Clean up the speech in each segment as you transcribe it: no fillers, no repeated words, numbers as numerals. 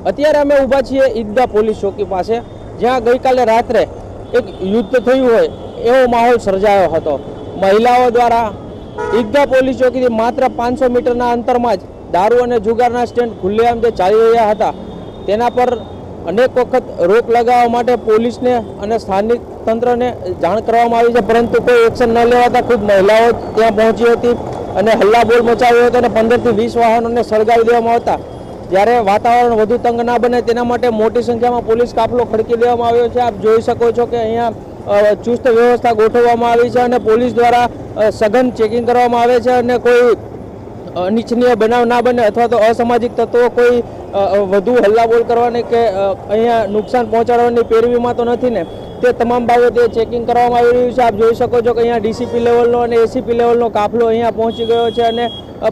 અત્યારે અમે ઊભા છીએ ઈદગાહ પોલીસ ચોકી પાસે, જ્યાં ગઈકાલે રાત્રે એક યુદ્ધ થયું હોય એવો માહોલ સર્જાયો હતો। મહિલાઓ દ્વારા ઈદગાહ પોલીસ ચોકીથી માત્ર 500 મીટરના અંતરમાં જ દારૂ અને જુગારના સ્ટેન્ડ ખુલ્લેઆમ જે ચાલી રહ્યા હતા તેના પર અનેક વખત રોક લગાવવા માટે પોલીસને અને સ્થાનિક તંત્રને જાણ કરવામાં આવી છે, પરંતુ કોઈ એક્શન ન લેવાતા ખુદ મહિલાઓ ત્યાં પહોંચી હતી અને હલ્લાબોલ મચાવ્યો હતો અને 15 થી 20 વાહનોને સળગાવી દેવામાં આવતા જ્યારે વાતાવરણ વધુ તંગ ના બને તેના માટે મોટી સંખ્યામાં પોલીસ કાફલો ખડકી દેવામાં આવ્યો છે। આપ જોઈ શકો છો કે અહીંયા ચુસ્ત વ્યવસ્થા ગોઠવવામાં આવી છે અને પોલીસ દ્વારા સઘન ચેકિંગ કરવામાં આવે છે અને કોઈ અનિચ્છનીય બનાવ ના બને અથવા તો અસામાજિક તત્વો કોઈ વધુ હલ્લાબોલ કરવાની કે અહીંયા નુકસાન પહોંચાડવાની પેરવીમાં તો નથી ને, તે તમામ બાબતે ચેકિંગ કરવામાં આવી રહ્યું છે। આપ જોઈ શકો છો કે અહીંયા ડીસીપી લેવલનો અને એસીપી લેવલનો કાફલો અહીંયા પહોંચી ગયો છે અને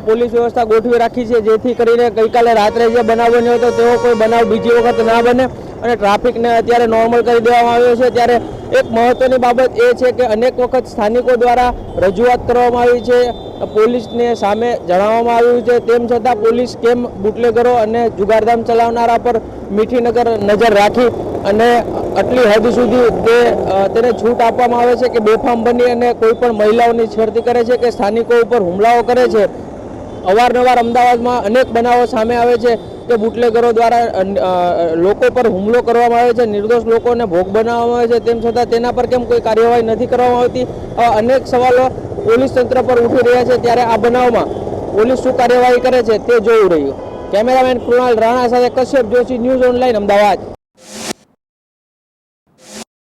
પોલીસ વ્યવસ્થા ગોઠવી રાખી છે, જેથી કરીને ગઈકાલે રાત્રે જે બનાવ બન્યો હતો તેવો કોઈ બનાવ બીજી વખત ના બને અને ટ્રાફિકને અત્યારે નોર્મલ કરી દેવામાં આવ્યો છે। ત્યારે એક મહત્વની બાબત એ છે કે અનેક વખત સ્થાનિકો દ્વારા રજૂઆત કરવામાં આવી છે, પોલીસને સામે જણાવવામાં આવ્યું છે, તેમ છતાં પોલીસ કેમ બુટલેગરો અને જુગારધામ ચલાવનારા પર મીઠી નજર રાખી અને આટલી હદ સુધી તેને છૂટ આપવામાં આવે છે કે બેફામ બની અને કોઈ પણ મહિલાઓની છેડતી કરે છે કે સ્થાનિકો ઉપર હુમલાઓ કરે છે। અવારનવાર અમદાવાદમાં અનેક બનાવો સામે આવે છે કે બુટલેગરો દ્વારા લોકો પર હુમલો કરવામાં આવે છે, નિર્દોષ લોકોને ભોગ બનાવવામાં આવે છે, તેમ છતાં તેના પર કેમ કોઈ કાર્યવાહી નથી કરવામાં આવતી। અનેક સવાલો પોલીસ તંત્ર પર ઉઠી રહ્યા છે, ત્યારે આ બનાવમાં પોલીસ શું કાર્યવાહી કરે છે તે જોવું રહ્યું। કેમેરામેન કૃણાલ રાણા સાથે કશ્યપ જોશી, ન્યૂઝ ઓનલાઈન, અમદાવાદ।